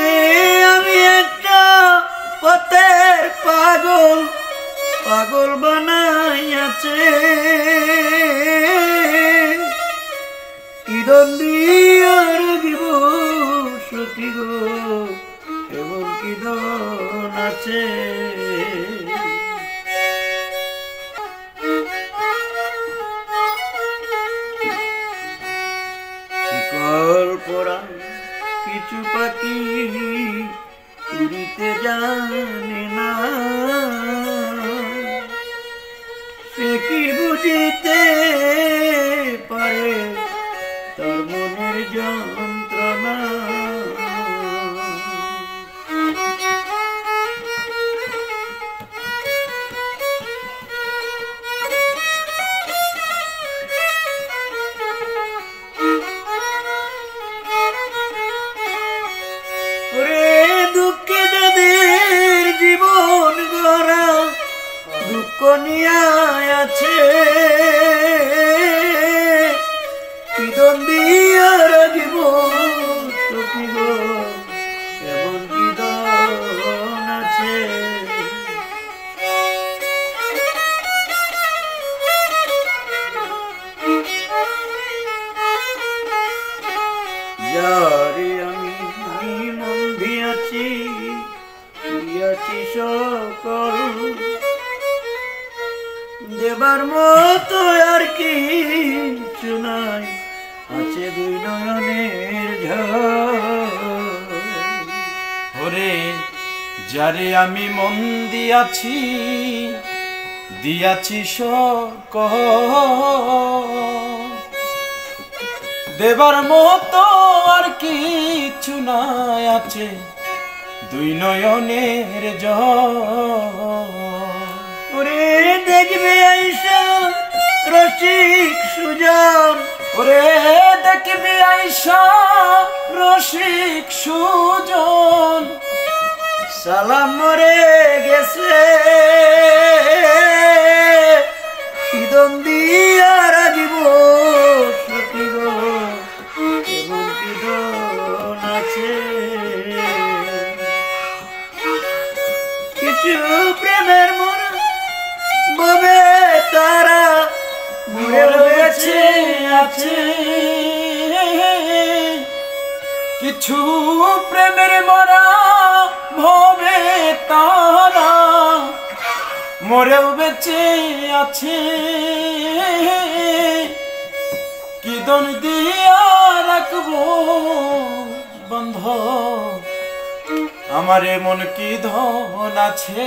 ওরে আমি একটা পথের পাগল, পাগল বানাইয়াছে ইদন দিয়ার দিব সখী গো, এমন কি দন আছে। শিকল পরা কিছু পাখি উড়িতে জানে না, সে কি বুঝিতে পারে তার মনের যন্ত্রণা। আছে কিদন দিয়া রাখিব সখী গো, এমন কিদন আছে। যারে আমি মন দিয়াছি, দিয়াছি সকল, দেবার মতো আর কিছু নাই, আছে দুই নয়নের ঝড়। ওরে যারে আমি মন দিয়াছি, দিয়াছি সকল, দেবার মতো আর কিছু নাই, আছে দুই নয়নের ঝড়। ওরে দেখবে আইসা রসিক সুজন, ওরে দেখবি আইসা রসিক সুজন, সালাম মরে গেছে কিদন দিয়া রাখিব সখী গো, এমন কিদন আছে। কিছু প্রেমের মরা ববে তারা মরে বেঁচে আছে, কিছু প্রেমের মরা ভবে তারা মরেও বেঁচে আছে। কিদন দিয়া রাখবো বন্ধ আমার এমন কি ধন আছে।